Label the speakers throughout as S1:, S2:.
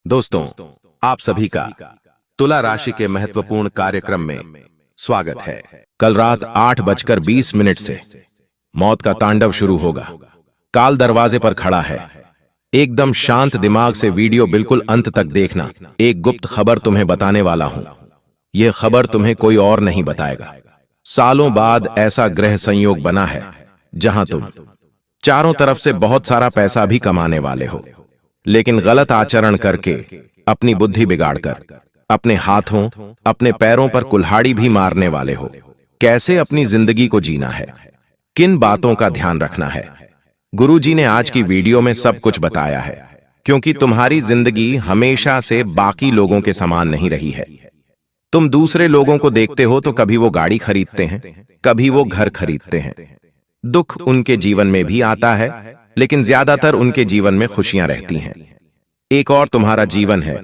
S1: दोस्तों, आप सभी का तुला राशि के महत्वपूर्ण कार्यक्रम में स्वागत है। कल रात 8:20 से मौत का तांडव शुरू होगा। काल दरवाजे पर खड़ा है। एकदम शांत दिमाग से वीडियो बिल्कुल अंत तक देखना। एक गुप्त खबर तुम्हें बताने वाला हूं। यह खबर तुम्हें कोई और नहीं बताएगा। सालों बाद ऐसा ग्रह संयोग बना है जहां तुम चारों तरफ से बहुत सारा पैसा भी कमाने वाले हो, लेकिन गलत आचरण करके, अपनी बुद्धि बिगाड़कर, अपने हाथों, अपने पैरों पर कुल्हाड़ी भी मारने वाले हो। कैसे अपनी जिंदगी को जीना है, किन बातों का ध्यान रखना है, गुरुजी ने आज की वीडियो में सब कुछ बताया है। क्योंकि तुम्हारी जिंदगी हमेशा से बाकी लोगों के समान नहीं रही है। तुम दूसरे लोगों को देखते हो तो कभी वो गाड़ी खरीदते हैं, कभी वो घर खरीदते हैं। दुख उनके जीवन में भी आता है, लेकिन ज्यादातर उनके जीवन में खुशियां रहती हैं। एक और तुम्हारा जीवन है।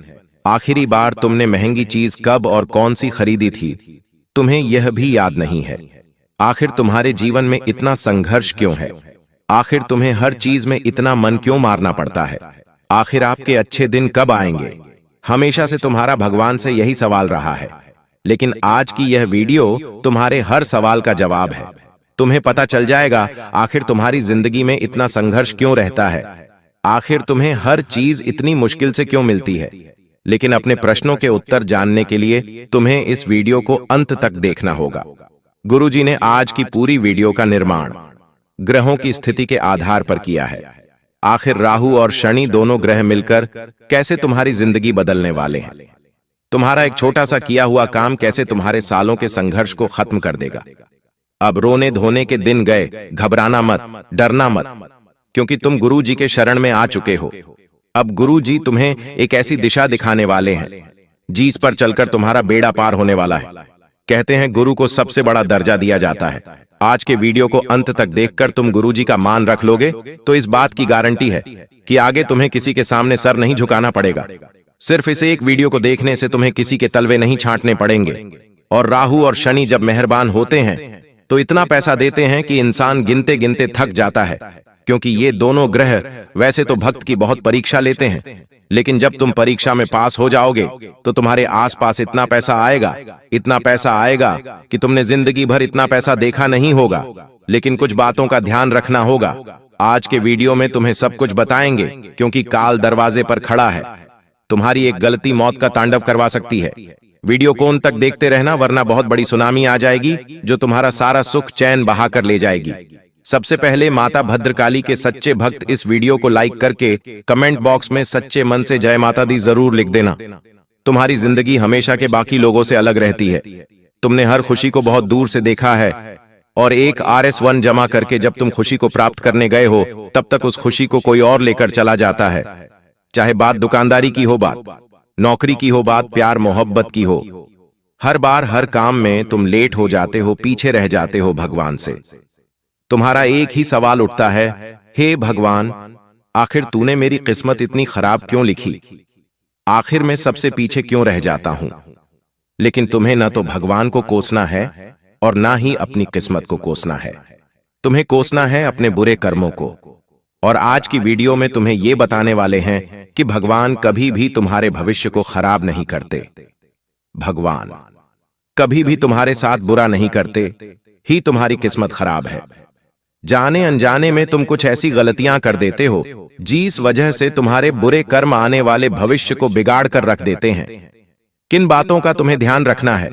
S1: आखिरी बार तुमने महंगी चीज कब और कौन सी खरीदी थी, तुम्हें यह भी याद नहीं है। आखिर तुम्हारे जीवन में इतना संघर्ष क्यों है? आखिर तुम्हें हर चीज में इतना मन क्यों मारना पड़ता है? आखिर आपके अच्छे दिन कब आएंगे? हमेशा से तुम्हारा भगवान से यही सवाल रहा है, लेकिन आज की यह वीडियो तुम्हारे हर सवाल का जवाब है। तुम्हें पता चल जाएगा आखिर तुम्हारी जिंदगी में इतना संघर्ष क्यों रहता है, आखिर तुम्हें हर चीज इतनी मुश्किल से क्यों मिलती है। लेकिन अपने प्रश्नों के उत्तर जानने के लिए तुम्हें इस वीडियो को अंत तक देखना होगा। गुरुजी ने आज की पूरी वीडियो का निर्माण ग्रहों की स्थिति के आधार पर किया है। आखिर राहु और शनि दोनों ग्रह मिलकर कैसे तुम्हारी जिंदगी बदलने वाले हैं। तुम्हारा एक छोटा सा किया हुआ काम कैसे तुम्हारे सालों के संघर्ष को खत्म कर देगा। अब रोने धोने के दिन गए, घबराना मत, डरना मत, क्योंकि तुम गुरु जी के शरण में आ चुके हो। अब गुरु जी तुम्हें एक ऐसी दिशा दिखाने वाले हैं जिस पर चलकर तुम्हारा बेड़ा पार होने वाला है। कहते हैं गुरु को सबसे बड़ा दर्जा दिया जाता है। आज के वीडियो को अंत तक देखकर तुम गुरु जी का मान रख लोगे तो इस बात की गारंटी है कि आगे तुम्हें किसी के सामने सर नहीं झुकाना पड़ेगा। सिर्फ इस एक वीडियो को देखने से तुम्हें किसी के तलवे नहीं छांटने पड़ेंगे। और राहु और शनि जब मेहरबान होते हैं तो इतना पैसा देते हैं कि इंसान गिनते गिनते थक जाता है, क्योंकि ये दोनों ग्रह वैसे तो भक्त की बहुत परीक्षा लेते हैं, लेकिन जब तुम परीक्षा में पास हो जाओगे तो तुम्हारे आसपास इतना पैसा आएगा कि तुमने जिंदगी भर इतना पैसा देखा नहीं होगा। लेकिन कुछ बातों का ध्यान रखना होगा। आज के वीडियो में तुम्हें सब कुछ बताएंगे, क्योंकि काल दरवाजे पर खड़ा है। तुम्हारी एक गलती मौत का तांडव करवा सकती है। वीडियो को अंत तक देखते रहना, वरना बहुत बड़ी सुनामी आ जाएगी जो तुम्हारा सारा सुख चैन बहा कर ले जाएगी। सबसे पहले माता भद्रकाली के सच्चे भक्त इस वीडियो को लाइक करके कमेंट बॉक्स में सच्चे मन से जय माता दी जरूर लिख देना। तुम्हारी जिंदगी हमेशा के बाकी लोगों से अलग रहती है। तुमने हर खुशी को बहुत दूर से देखा है, और एक RS1 जमा करके जब तुम खुशी को प्राप्त करने गए हो तब तक उस खुशी को कोई और लेकर चला जाता है। चाहे बात दुकानदारी की हो, बात नौकरी की हो, बात प्यार मोहब्बत की हो, हर बार हर काम में तुम लेट हो जाते हो, पीछे रह जाते हो भगवान से। तुम्हारा एक ही सवाल उठता है, हे भगवान, आखिर तूने मेरी किस्मत इतनी खराब क्यों लिखी? आखिर मैं सबसे पीछे क्यों रह जाता हूं? लेकिन तुम्हें न तो भगवान को कोसना है और ना ही अपनी किस्मत को कोसना है। तुम्हें कोसना है अपने बुरे कर्मों को। और आज की वीडियो में तुम्हें यह बताने वाले हैं कि भगवान कभी भी तुम्हारे भविष्य को खराब नहीं करते। भगवान कभी भी तुम्हारे साथ बुरा नहीं करते ही तुम्हारी किस्मत खराब है। जाने अनजाने में तुम कुछ ऐसी गलतियां कर देते हो जिस वजह से तुम्हारे बुरे कर्म आने वाले भविष्य को बिगाड़ कर रख देते हैं। किन बातों का तुम्हें ध्यान रखना है?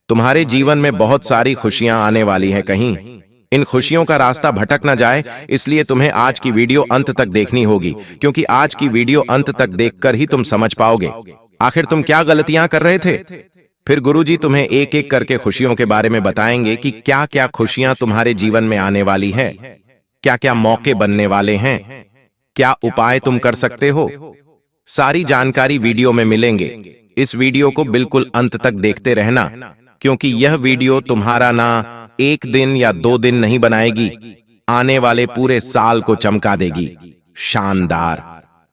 S1: तुम्हारे जीवन में बहुत सारी खुशियां आने वाली हैं, कहीं इन खुशियों का रास्ता भटक न जाए, इसलिए तुम्हें आज की वीडियो अंत तक देखनी होगी। क्योंकि आज की वीडियो अंत तक देखकर ही तुम समझ पाओगे आखिर तुम क्या गलतियां कर रहे थे। फिर गुरुजी तुम्हें एक एक करके खुशियों के बारे में बताएंगे कि क्या क्या खुशियां तुम्हारे जीवन में आने वाली है, क्या क्या मौके बनने वाले हैं, क्या उपाय तुम कर सकते हो। सारी जानकारी वीडियो में मिलेंगे। इस वीडियो को बिल्कुल अंत तक देखते रहना, क्योंकि यह वीडियो तुम्हारा ना एक दिन या 2 दिन नहीं बनाएगी, आने वाले पूरे साल को चमका देगी, शानदार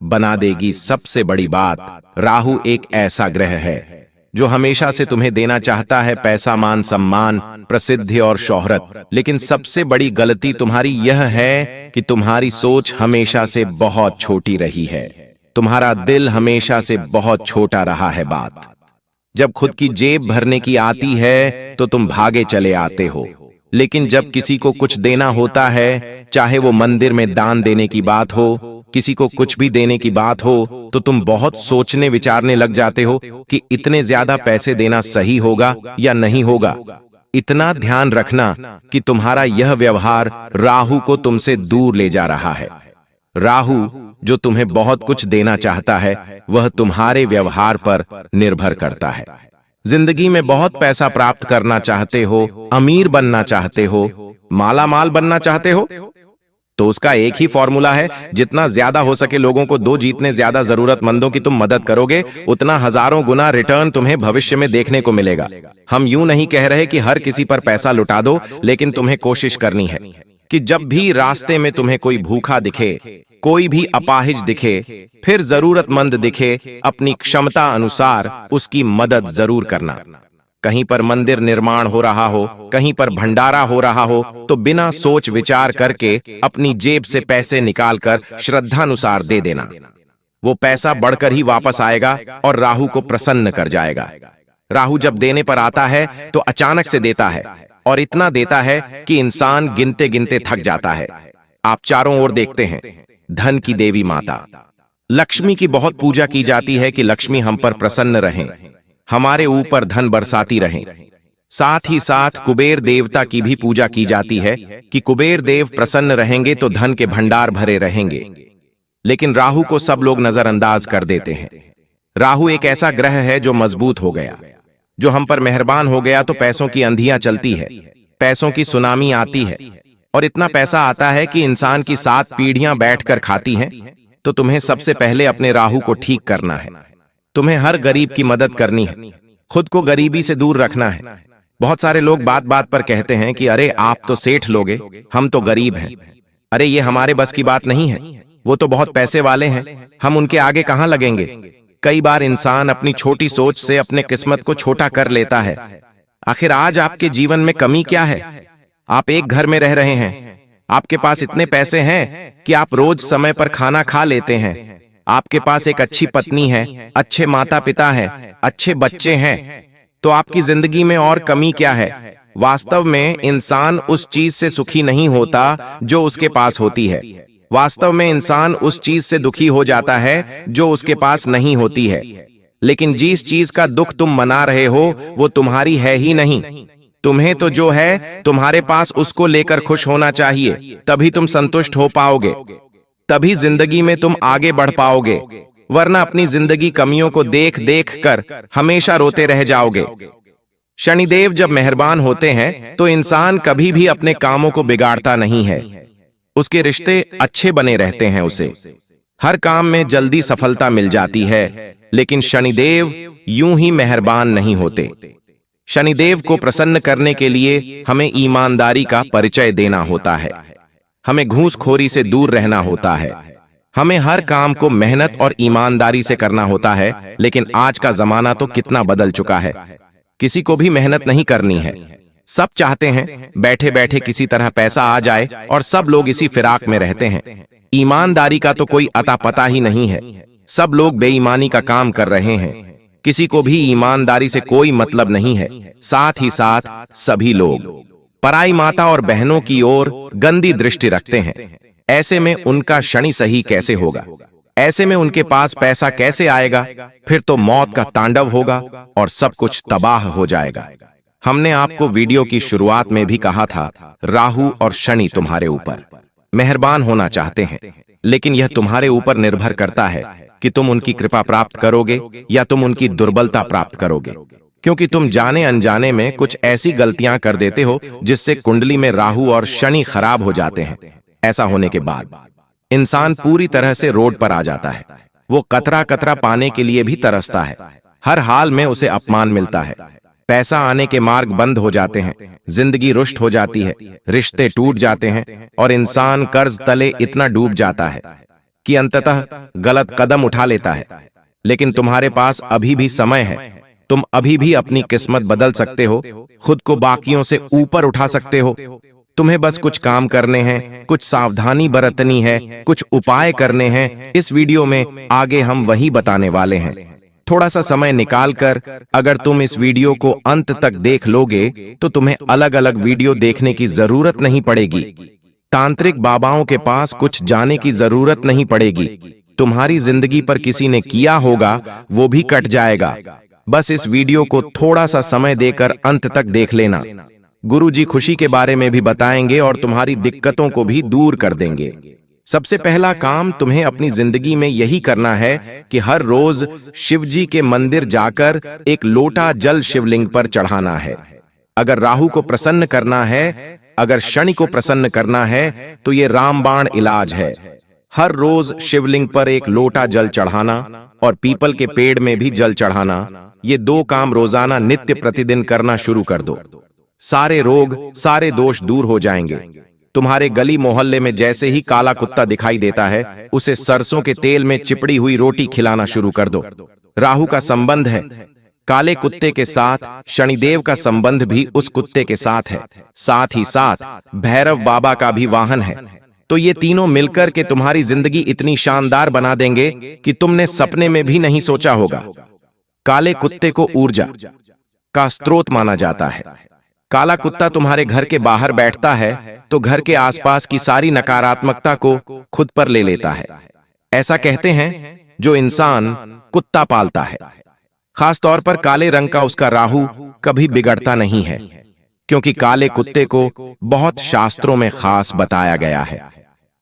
S1: बना देगी। सबसे बड़ी बात, राहु एक ऐसा ग्रह है जो हमेशा से तुम्हें देना चाहता है पैसा, मान सम्मान, प्रसिद्धि और शोहरत। लेकिन सबसे बड़ी गलती तुम्हारी यह है कि तुम्हारी सोच हमेशा से बहुत छोटी रही है। तुम्हारा दिल हमेशा से बहुत छोटा रहा है। बात जब खुद की जेब भरने की आती है तो तुम भागे चले आते हो, लेकिन जब किसी को कुछ देना होता है, चाहे वो मंदिर में दान देने की बात हो, किसी को कुछ भी देने की बात हो, तो तुम बहुत सोचने विचारने लग जाते हो कि इतने ज्यादा पैसे देना सही होगा या नहीं होगा। इतना ध्यान रखना कि तुम्हारा यह व्यवहार राहु को तुमसे दूर ले जा रहा है। राहु जो तुम्हें बहुत कुछ देना चाहता है, वह तुम्हारे व्यवहार पर निर्भर करता है। जिंदगी में बहुत पैसा प्राप्त करना चाहते हो, अमीर बनना चाहते हो, माला माल बनना चाहते हो, तो उसका एक ही फॉर्मूला है, जितना ज्यादा हो सके लोगों को दो। जितने ज्यादा जरूरतमंदों की तुम मदद करोगे, उतना हजारों गुना रिटर्न तुम्हें भविष्य में देखने को मिलेगा। हम यूं नहीं कह रहे कि हर किसी पर पैसा लुटा दो, लेकिन तुम्हें कोशिश करनी है कि जब भी रास्ते में तुम्हें कोई भूखा दिखे, कोई भी अपाहिज दिखे, फिर जरूरतमंद दिखे, अपनी क्षमता अनुसार उसकी मदद जरूर करना। कहीं पर मंदिर निर्माण हो रहा हो, कहीं पर भंडारा हो रहा हो, तो बिना सोच विचार करके अपनी जेब से पैसे निकालकर श्रद्धानुसार दे देना। वो पैसा बढ़कर ही वापस आएगा और राहु को प्रसन्न कर जाएगा। राहु जब देने पर आता है तो अचानक से देता है, और इतना देता है कि इंसान गिनते गिनते थक जाता है। आप चारों ओर देखते हैं, धन की देवी माता लक्ष्मी की बहुत पूजा की जाती है कि लक्ष्मी हम पर प्रसन्न रहें, हमारे ऊपर धन बरसाती रहें। साथ ही साथ कुबेर देवता की भी पूजा की जाती है कि कुबेर देव प्रसन्न रहेंगे तो धन के भंडार भरे रहेंगे। लेकिन राहु को सब लोग नजरअंदाज कर देते हैं। राहु एक ऐसा ग्रह है जो मजबूत हो गया, जो हम पर मेहरबान हो गया तो पैसों की अंधियां चलती है, पैसों की सुनामी आती है, और इतना पैसा आता है कि इंसान की 7 पीढ़ियां बैठकर खाती हैं। तो तुम्हें सबसे पहले अपने राहु को ठीक करना है। तुम्हें हर गरीब की मदद करनी है, खुद को गरीबी से दूर रखना है। बहुत सारे लोग बात बात पर कहते हैं कि अरे आप तो सेठ लोगे, हम तो गरीब हैं। अरे ये हमारे बस की बात नहीं है, वो तो बहुत पैसे वाले हैं, हम उनके आगे कहां लगेंगे। कई बार इंसान अपनी छोटी सोच से अपने किस्मत को छोटा कर लेता है। आखिर आज आपके जीवन में कमी क्या है? आप एक घर में रह रहे हैं, आपके पास इतने पैसे हैं कि आप रोज समय पर खाना खा लेते हैं, आपके पास एक अच्छी पत्नी है, अच्छे माता पिता हैं, अच्छे बच्चे हैं, तो आपकी जिंदगी में और कमी क्या है? वास्तव में इंसान उस चीज से सुखी नहीं होता जो उसके पास होती है। वास्तव में इंसान उस चीज से दुखी हो जाता है जो उसके पास नहीं होती है। लेकिन जिस चीज का दुख तुम मना रहे हो वो तुम्हारी है ही नहीं। तुम्हें तो जो है तुम्हारे पास उसको लेकर खुश होना चाहिए, तभी तुम संतुष्ट हो पाओगे, तभी जिंदगी में तुम आगे बढ़ पाओगे। वरना अपनी जिंदगी कमियों को देख देख कर हमेशा रोते रह जाओगे। शनिदेव जब मेहरबान होते हैं तो इंसान कभी भी अपने कामों को बिगाड़ता नहीं है, उसके रिश्ते अच्छे बने रहते हैं, उसे हर काम में जल्दी सफलता मिल जाती है। लेकिन शनिदेव यूं ही मेहरबान नहीं होते। शनिदेव को प्रसन्न करने के लिए हमें ईमानदारी का परिचय देना होता है, हमें घूसखोरी से दूर रहना होता है, हमें हर काम को मेहनत और ईमानदारी से करना होता है। लेकिन आज का जमाना तो कितना बदल चुका है, किसी को भी मेहनत नहीं करनी है। सब चाहते हैं बैठे बैठे किसी तरह पैसा आ जाए और सब लोग इसी फिराक में रहते हैं। ईमानदारी का तो कोई अता पता ही नहीं है, सब लोग बेईमानी का काम कर रहे हैं, किसी को भी ईमानदारी से कोई मतलब नहीं है। साथ ही साथ सभी लोग पराई माता और बहनों की ओर गंदी दृष्टि रखते हैं। ऐसे में उनका शनि सही कैसे होगा? ऐसे में उनके पास पैसा कैसे आएगा? फिर तो मौत का तांडव होगा और सब कुछ तबाह हो जाएगा। हमने आपको वीडियो की शुरुआत में भी कहा था, राहु और शनि तुम्हारे ऊपर मेहरबान होना चाहते हैं, लेकिन यह तुम्हारे ऊपर निर्भर करता है कि तुम उनकी कृपा प्राप्त करोगे या तुम उनकी दुर्बलता प्राप्त करोगे। क्योंकि तुम जाने अनजाने में कुछ ऐसी गलतियां कर देते हो जिससे कुंडली में राहु और शनि खराब हो जाते हैं। ऐसा होने के बाद इंसान पूरी तरह से रोड पर आ जाता है। वो कतरा कतरा पाने के लिए भी तरसता है, हर हाल में उसे अपमान मिलता है, पैसा आने के मार्ग बंद हो जाते हैं, जिंदगी रुष्ट हो जाती है, रिश्ते टूट जाते हैं और इंसान कर्ज तले इतना डूब जाता है कि अंततः गलत कदम उठा लेता है। लेकिन तुम्हारे पास अभी भी समय है, तुम अभी भी अपनी किस्मत बदल सकते हो, खुद को बाकियों से ऊपर उठा सकते हो। तुम्हें बस कुछ काम करने हैं, कुछ सावधानी बरतनी है, कुछ उपाय करने हैं। इस वीडियो में आगे हम वही बताने वाले हैं। थोड़ा सा समय निकालकर अगर तुम इस वीडियो को अंत तक देख लोगे तो तुम्हें अलग अलग वीडियो देखने की जरूरत नहीं पड़ेगी। तांत्रिक बाबाओं के पास कुछ जाने की जरूरत नहीं पड़ेगी। तुम्हारी जिंदगी पर किसी ने किया होगा वो भी कट जाएगा। बस इस वीडियो को थोड़ा सा समय देकर अंत तक देख लेना। गुरुजी खुशी के बारे में भी बताएंगे और तुम्हारी दिक्कतों को भी दूर कर देंगे। सबसे पहला काम तुम्हें अपनी जिंदगी में यही करना है कि हर रोज शिवजी के मंदिर जाकर एक लोटा जल शिवलिंग पर चढ़ाना है। अगर राहु को प्रसन्न करना है, अगर शनि को प्रसन्न करना है तो ये रामबाण इलाज है। हर रोज शिवलिंग पर एक लोटा जल चढ़ाना और पीपल के पेड़ में भी जल चढ़ाना, ये दो काम रोजाना नित्य प्रतिदिन करना शुरू कर दो। सारे रोग, सारे दोष दूर हो जाएंगे। तुम्हारे गली मोहल्ले में जैसे ही काला कुत्ता दिखाई देता है, उसे सरसों के तेल में चिपड़ी हुई रोटी खिलाना शुरू कर दो। राहु का संबंध है काले कुत्ते के साथ, शनिदेव का संबंध भी उस कुत्ते के साथ है, साथ ही साथ भैरव बाबा का भी वाहन है। तो ये तीनों मिलकर के तुम्हारी जिंदगी इतनी शानदार बना देंगे कि तुमने सपने में भी नहीं सोचा होगा। काले कुत्ते को ऊर्जा का स्रोत माना जाता है। काला कुत्ता तुम्हारे घर के बाहर बैठता है तो घर के आसपास की सारी नकारात्मकता को खुद पर ले लेता है। ऐसा कहते हैं जो इंसान कुत्ता पालता है, खास तौर पर काले रंग का उसका राहु कभी बिगड़ता नहीं है, क्योंकि काले कुत्ते को बहुत शास्त्रों में खास बताया गया है।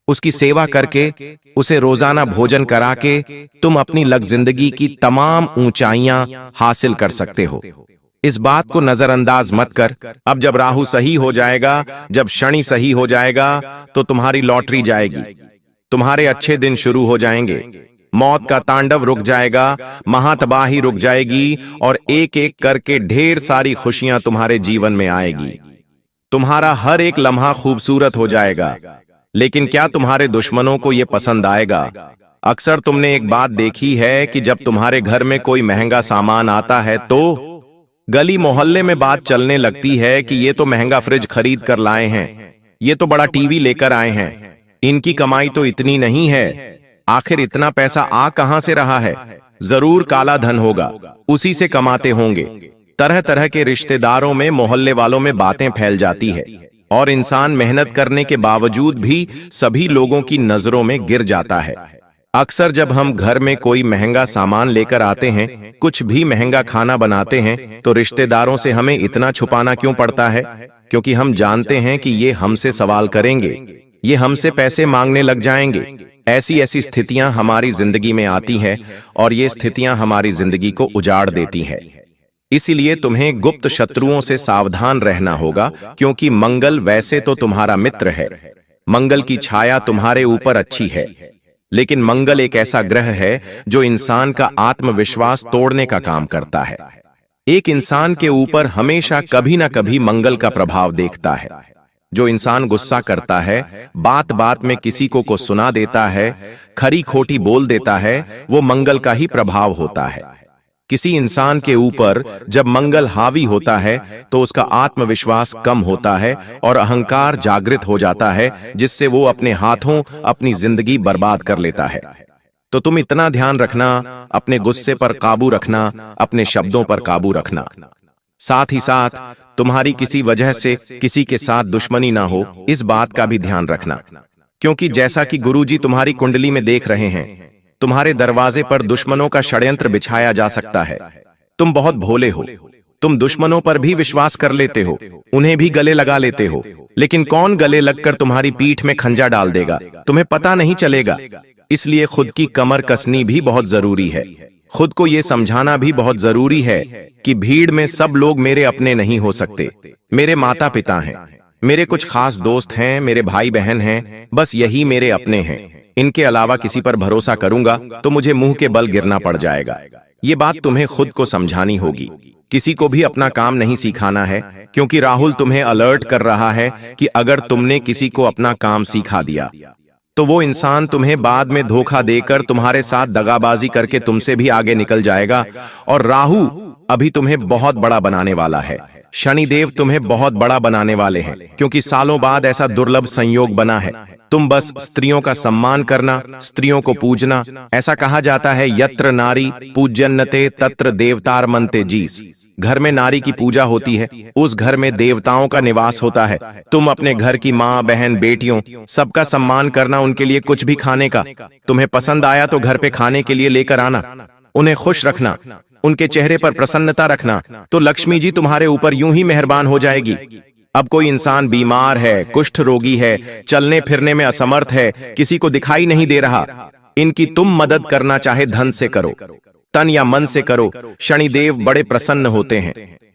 S1: उसकी सेवा करके, उसे रोजाना भोजन करा के तुम अपनी लग जिंदगी की तमाम ऊंचाइयां हासिल कर सकते हो। इस बात को नजरअंदाज मत कर। अब जब राहु सही हो जाएगा, जब शनि सही हो जाएगा तो तुम्हारी लॉटरी जाएगी, तुम्हारे अच्छे दिन शुरू हो जाएंगे, मौत का तांडव रुक जाएगा, महातबाही रुक जाएगी और एक एक करके ढेर सारी खुशियां तुम्हारे जीवन में आएगी। तुम्हारा हर एक लम्हा खूबसूरत हो जाएगा। लेकिन क्या तुम्हारे दुश्मनों को यह पसंद आएगा? अक्सर तुमने एक बात देखी है कि जब तुम्हारे घर में कोई महंगा सामान आता है तो गली मोहल्ले में बात चलने लगती है कि ये तो महंगा फ्रिज खरीद कर लाए हैं, ये तो बड़ा टीवी लेकर आए हैं, इनकी कमाई तो इतनी नहीं है, आखिर इतना पैसा आ कहां से रहा है? जरूर काला धन होगा, उसी से कमाते होंगे। तरह तरह के रिश्तेदारों में, मोहल्ले वालों में बातें फैल जाती है और इंसान मेहनत करने के बावजूद भी सभी लोगों की नजरों में गिर जाता है। अक्सर जब हम घर में कोई महंगा सामान लेकर आते हैं, कुछ भी महंगा खाना बनाते हैं, तो रिश्तेदारों से हमें इतना छुपाना क्यों पड़ता है? क्योंकि हम जानते हैं कि ये हमसे सवाल करेंगे, ये हमसे पैसे मांगने लग जाएंगे। ऐसी ऐसी स्थितियां हमारी जिंदगी में आती हैं और ये स्थितियां हमारी जिंदगी को उजाड़ देती हैं। इसीलिए तुम्हें गुप्त शत्रुओं से सावधान रहना होगा, क्योंकि मंगल वैसे तो तुम्हारा मित्र है, मंगल की छाया तुम्हारे ऊपर अच्छी है, लेकिन मंगल एक ऐसा ग्रह है जो इंसान का आत्मविश्वास तोड़ने का काम करता है। एक इंसान के ऊपर हमेशा कभी ना कभी मंगल का प्रभाव देखता है। जो इंसान गुस्सा करता है, बात बात में किसी को सुना देता है, खरी खोटी बोल देता है, वो मंगल का ही प्रभाव होता है। किसी इंसान के ऊपर जब मंगल हावी होता है तो उसका आत्मविश्वास कम होता है और अहंकार जागृत हो जाता है, जिससे वो अपने हाथों अपनी जिंदगी बर्बाद कर लेता है। तो तुम इतना ध्यान रखना, अपने गुस्से पर काबू रखना, अपने शब्दों पर काबू रखना। साथ ही साथ तुम्हारी किसी वजह से किसी के साथ दुश्मनी ना हो, इस बात का भी ध्यान रखना, क्योंकि जैसा कि गुरुजी तुम्हारी कुंडली में देख रहे हैं, तुम्हारे दरवाजे पर दुश्मनों का षड्यंत्र बिछाया जा सकता है। तुम बहुत भोले हो, तुम दुश्मनों पर भी विश्वास कर लेते हो, उन्हें भी गले लगा लेते हो, लेकिन कौन गले लगकर तुम्हारी पीठ में खंजा डाल देगा तुम्हें पता नहीं चलेगा। इसलिए खुद की कमर कसनी भी बहुत जरूरी है। खुद को यह समझाना भी बहुत जरूरी है कि भीड़ में सब लोग मेरे अपने नहीं हो सकते। मेरे माता पिता हैं, मेरे कुछ खास दोस्त हैं, मेरे भाई बहन हैं, बस यही मेरे अपने हैं। इनके अलावा किसी पर भरोसा करूंगा तो मुझे मुंह के बल गिरना पड़ जाएगा। ये बात तुम्हें खुद को समझानी होगी। किसी को भी अपना काम नहीं सिखाना है, क्योंकि राहुल तुम्हें अलर्ट कर रहा है कि अगर तुमने किसी को अपना काम सिखा दिया तो वो इंसान तुम्हें बाद में धोखा देकर तुम्हारे साथ दगाबाजी करके तुमसे भी आगे निकल जाएगा और राहु अभी तुम्हें बहुत बड़ा बनाने वाला है। शनिदेव तुम्हें बहुत बड़ा बनाने वाले हैं, क्योंकि सालों बाद ऐसा दुर्लभ संयोग बना है। तुम बस स्त्रियों का सम्मान करना, स्त्रियों को पूजना। ऐसा कहा जाता है, यत्र नारी पूज्यन्नते तत्र देवतारमन्ते जीस। घर में नारी की पूजा होती है, उस घर में देवताओं का निवास होता है। तुम अपने घर की माँ, बहन, बेटियों सबका सम्मान करना, उनके लिए कुछ भी खाने का तुम्हें पसंद आया तो घर पे खाने के लिए लेकर आना, उन्हें खुश रखना, उनके चेहरे पर प्रसन्नता रखना, तो लक्ष्मी जी तुम्हारे ऊपर यूं ही मेहरबान हो जाएगी। अब कोई इंसान बीमार है, कुष्ठ रोगी है, चलने फिरने में असमर्थ है, किसी को दिखाई नहीं दे रहा, इनकी तुम मदद करना चाहे धन से करो, तन या मन से करो, शनिदेव बड़े प्रसन्न होते हैं।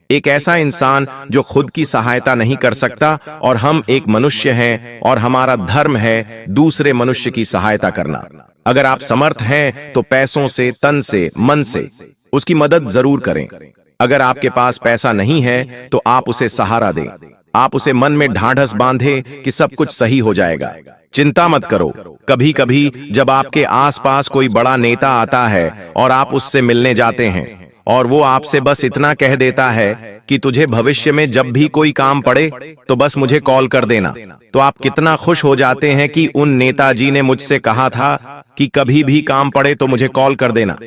S1: एक ऐसा इंसान जो खुद की सहायता नहीं कर सकता, और हम एक मनुष्य हैं और हमारा धर्म है दूसरे मनुष्य की सहायता करना। अगर आप समर्थ हैं तो पैसों से, तन से, मन से उसकी मदद जरूर करें। अगर आपके पास पैसा नहीं है तो आप उसे सहारा दें, आप उसे मन में ढाढ़स बांधे कि सब कुछ सही हो जाएगा। चिंता मत करो। कभी कभी जब आपके आसपास कोई बड़ा नेता आता है और आप उससे मिलने जाते हैं और वो आपसे बस इतना कह देता है कि तुझे भविष्य में जब भी कोई काम पड़े तो बस मुझे कॉल कर देना, तो आप कितना खुश हो जाते हैं कि उन नेताजी ने मुझसे कहा था कि कभी भी काम पड़े तो मुझे कॉल कर देना।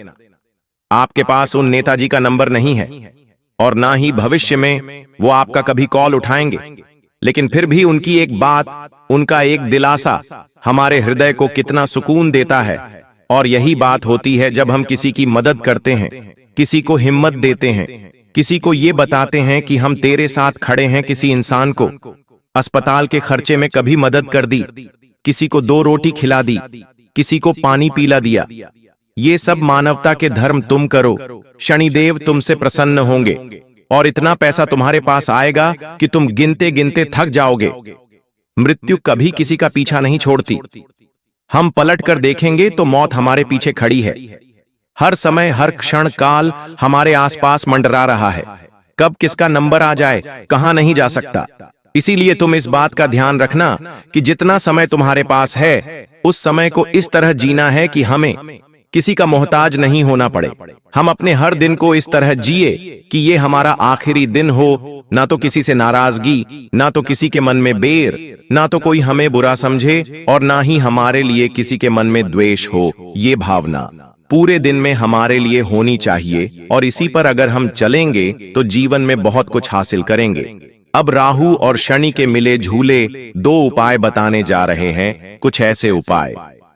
S1: आपके पास उन नेताजी का नंबर नहीं है और ना ही भविष्य में वो आपका कभी कॉल उठाएंगे, लेकिन फिर भी उनकी एक बात, उनका एक दिलासा हमारे हृदय को कितना सुकून देता है। और यही बात होती है जब हम किसी की मदद करते हैं, किसी को हिम्मत देते हैं, किसी को ये बताते हैं कि हम तेरे साथ खड़े हैं। किसी इंसान को अस्पताल के खर्चे में कभी मदद कर दी, किसी को 2 रोटी खिला दी, किसी को पानी पिला दिया, ये सब मानवता के धर्म तुम करो, शनिदेव तुमसे प्रसन्न होंगे और इतना पैसा तुम्हारे पास आएगा कि तुम गिनते गिनते थक जाओगे। मृत्यु कभी किसी का पीछा नहीं छोड़ती। हम पलट कर देखेंगे तो मौत हमारे पीछे खड़ी है। हर समय, हर क्षण काल हमारे आसपास मंडरा रहा है। कब किसका नंबर आ जाए कहां नहीं जा सकता। इसीलिए तुम इस बात का ध्यान रखना कि जितना समय तुम्हारे पास है उस समय को इस तरह जीना है कि हमें किसी का मोहताज नहीं होना पड़े। हम अपने हर दिन को इस तरह जिए कि ये हमारा आखिरी दिन हो, ना तो किसी से नाराजगी, ना तो किसी के मन में बैर, ना तो कोई हमें बुरा समझे और ना ही हमारे लिए किसी के मन में द्वेष हो। ये भावना पूरे दिन में हमारे लिए होनी चाहिए और इसी पर अगर हम चलेंगे तो जीवन में बहुत कुछ हासिल करेंगे। अब राहु और शनि के मिले झूले 2 उपाय बताने जा रहे हैं। कुछ ऐसे उपाय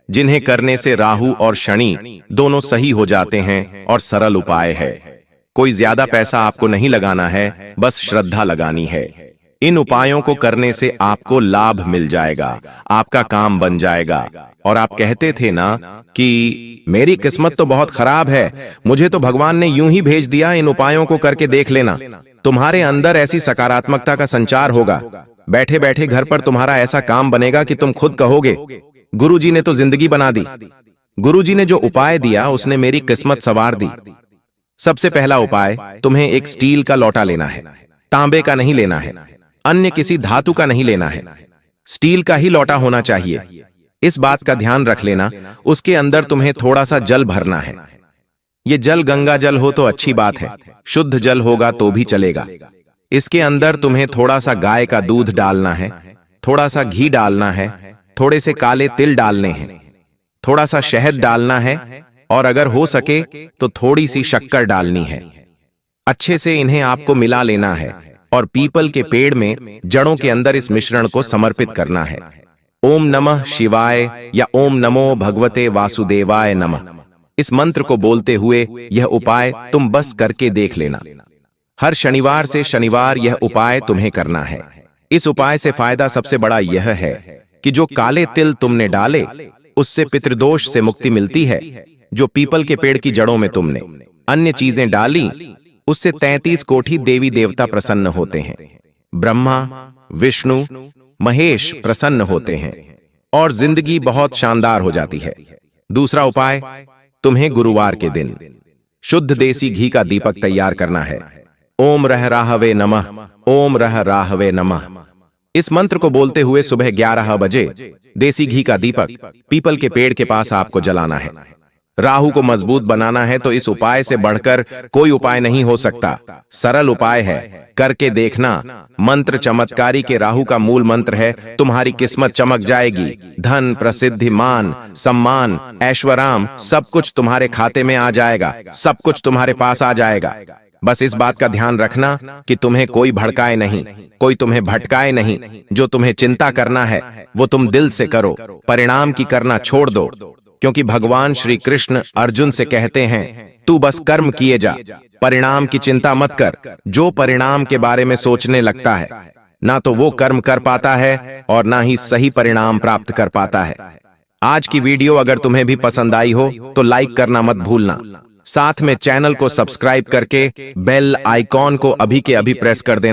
S1: जिन्हें करने से राहु और शनि दोनों सही हो जाते हैं और सरल उपाय है। कोई ज्यादा पैसा आपको नहीं लगाना है, बस श्रद्धा लगानी है। इन उपायों को करने से आपको लाभ मिल जाएगा, आपका काम बन जाएगा। और आप कहते थे ना कि मेरी किस्मत तो बहुत खराब है, मुझे तो भगवान ने यूं ही भेज दिया, इन उपायों को करके देख लेना। तुम्हारे अंदर ऐसी सकारात्मकता का संचार होगा, बैठे बैठे घर पर तुम्हारा ऐसा काम बनेगा कि तुम खुद कहोगे गुरुजी ने तो जिंदगी बना दी। गुरुजी ने जो उपाय दिया उसने मेरी किस्मत संवार दी। सबसे पहला उपाय, तुम्हें एक स्टील का लोटा लेना है, तांबे का नहीं लेना है, अन्य किसी धातु का नहीं लेना है, स्टील का ही लोटा होना चाहिए। इस बात का ध्यान रख लेना। उसके अंदर तुम्हें थोड़ा सा जल भरना है। ये जल गंगा जल हो तो अच्छी बात है, शुद्ध जल होगा तो भी चलेगा। इसके अंदर तुम्हें थोड़ा सा गाय का दूध डालना है, थोड़ा सा घी डालना है, थोड़े से काले तिल डालने हैं, थोड़ा सा शहद डालना है और अगर हो सके तो थोड़ी सी शक्कर डालनी है। अच्छे से इन्हें आपको मिला लेना है और पीपल के पेड़ में जड़ों के अंदर इस मिश्रण को समर्पित करना है। ओम नमः शिवाय या ओम नमो भगवते वासुदेवाय नमः, इस मंत्र को बोलते हुए यह उपाय तुम बस करके देख लेना। हर शनिवार से शनिवार यह उपाय तुम्हें करना है। इस उपाय से फायदा सबसे बड़ा यह है कि जो काले तिल तुमने डाले उससे पितृदोष से मुक्ति मिलती है। जो पीपल के पेड़ की जड़ों में तुमने अन्य चीजें डाली उससे 33 कोटि देवी देवता प्रसन्न होते हैं। ब्रह्मा, विष्णु, महेश प्रसन्न होते हैं और जिंदगी बहुत शानदार हो जाती है। दूसरा उपाय, तुम्हें गुरुवार के दिन शुद्ध देसी घी का दीपक तैयार करना है। ओम रह राहवे नमः, ओम रह राहवे नमः, इस मंत्र को बोलते हुए सुबह 11 बजे देसी घी का दीपक पीपल के पेड़ के पास आपको जलाना है। राहु को मजबूत बनाना है तो इस उपाय से बढ़कर कोई उपाय नहीं हो सकता। सरल उपाय है, करके देखना। मंत्र चमत्कारी के राहु का मूल मंत्र है, तुम्हारी किस्मत चमक जाएगी। धन, प्रसिद्धि, मान, सम्मान, ऐश्वर्य सब कुछ तुम्हारे खाते में आ जाएगा, सब कुछ तुम्हारे पास आ जाएगा। बस इस बात का ध्यान रखना कि तुम्हें कोई भड़काए नहीं, कोई तुम्हें भटकाए नहीं। जो तुम्हें चिंता करना है वो तुम दिल से करो, परिणाम की करना छोड़ दो। क्योंकि भगवान श्री कृष्ण अर्जुन से कहते हैं, तू बस कर्म किए जा, परिणाम की चिंता मत कर। जो परिणाम के बारे में सोचने लगता है, ना तो वो कर्म कर पाता है और ना ही सही परिणाम प्राप्त कर पाता है। आज की वीडियो अगर तुम्हें भी पसंद आई हो तो लाइक करना मत भूलना। साथ में चैनल को सब्सक्राइब करके बेल आइकॉन को अभी के अभी प्रेस कर देना।